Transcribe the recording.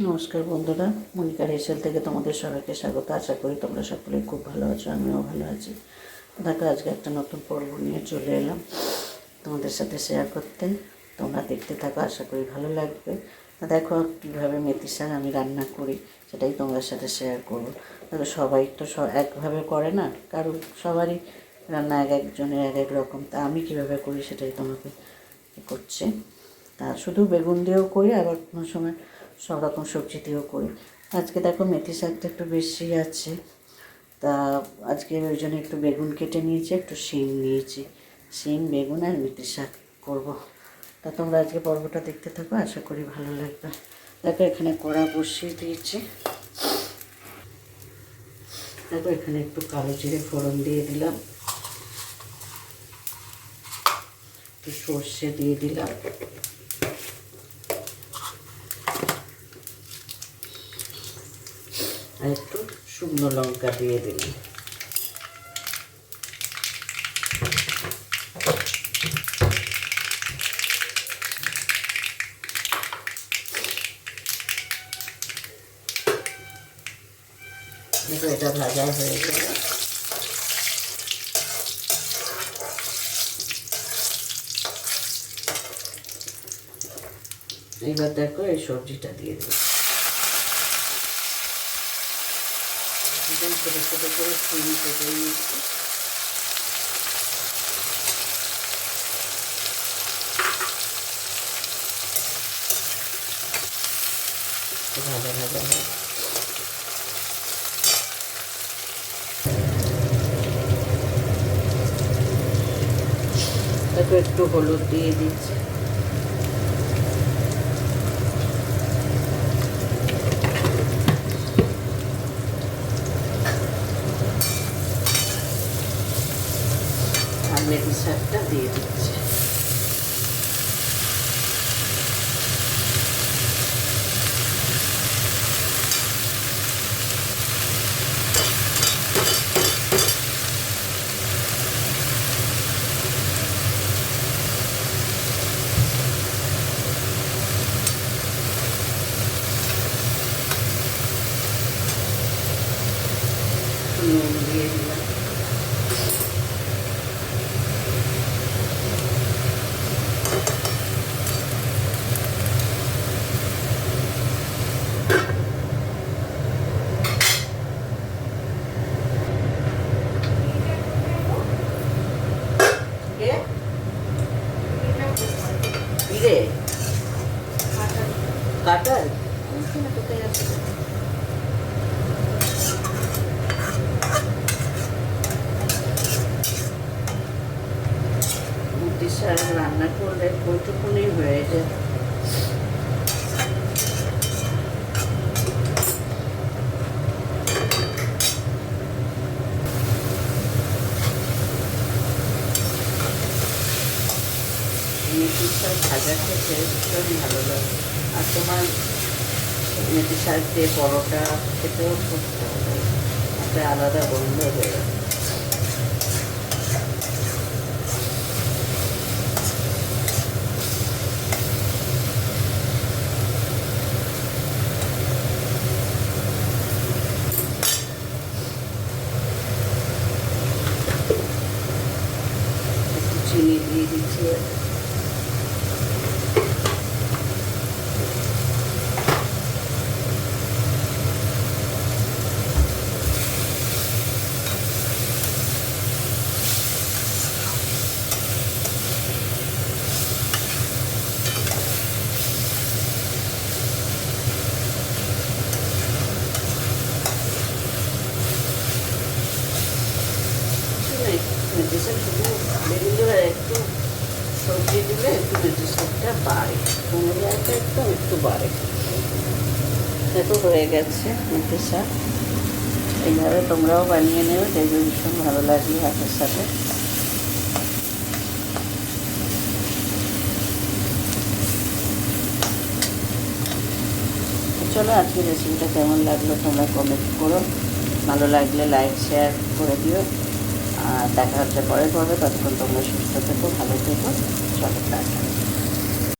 নমস্কার বন্ধুরা, মনিকার হেসেল থেকে তোমাদের সবাইকে স্বাগত। আশা করি তোমরা সকলে খুব ভালো আছো, আমিও ভালো আছি। দেখো, আজকে একটা নতুন পর্ব নিয়ে চলে এলাম তোমাদের সাথে শেয়ার করতে। তোমরা দেখতে থাকো, আশা করি ভালো লাগবে। দেখো কীভাবে মেথি শাক আমি রান্না করি, সেটাই তোমাদের সাথে শেয়ার করবো। দেখো, সবাই তো একভাবে করে না, কারণ সবারই রান্না একজনের এক এক রকম। তা আমি কীভাবে করি সেটাই তোমাকে করছি। তা শুধু বেগুন দিয়েও করি, আবার কোনো সময় সব রকম সবজি দিয়েও করি। আজকে দেখো মেথি শাকটা একটু বেশি আছে, তা আজকে ওই জন্য একটু বেগুন কেটে নিয়েছি, একটু শিম নিয়েছি। শিম, বেগুন আর মেথি শাক করবো। তা তোমরা আজকে পর্বটা দেখতে থাকো, আশা করি ভালো লাগবে। দেখো, এখানে কড়া বসিয়ে দিয়েছি। দেখো, এখানে একটু কালো জিরে ফোড়ন দিয়ে দিলাম, একটু সর্ষে দিয়ে দিলাম, আর একটু শুকনো লঙ্কা দিয়ে দিলাম। দেখো, এটা ভাজা হয়ে গেল। এবার দেখো, এই সবজিটা দিয়ে দিই। একদম ছোটো ছোটো করে শিম কেটে নিয়েছি। ভাজা ভাজা হয়। তারপর একটু হলুদ দিয়ে দিচ্ছি, আর মেথি শাকটা দিয়ে দিচ্ছি। নুন দিয়ে দিলাম। জিরে কাটার কোথায় আছে? মেথি শাক রান্না করলে ওইটুকুনি হয়ে যায়। মেথি শাক ভাজা খেতে ভীষণ ভালো লাগে। আর তোমার মেথি শাক দিয়ে পরোটা খেতেও খুব ভালো লাগে, একটা আলাদা গন্ধ হয়ে যায়। একটু চিনি দিয়ে দিচ্ছি। মেথি শাক শুধু বেগুন দিয়ে একটু সবজি দিলে একটু মেথি শাকটা বাড়ে, কোনো জায়গাটা একটু বাড়ে। দেখো, হয়ে গেছে মেথি শাক। এইভাবে তোমরাও বানিয়ে নেবে, দেখবে ভীষণ ভালো লাগবে ভাতের সাথে। চলো, আজকের রেসিপিটা কেমন লাগলো তোমরা কমেন্ট করো। ভালো লাগলে লাইক শেয়ার করে দিও। আর দেখা হচ্ছে পরের পর্বে। ততক্ষণ তোমরা সুস্থ থেকো, ভালো থেকো। চলো, টাটা।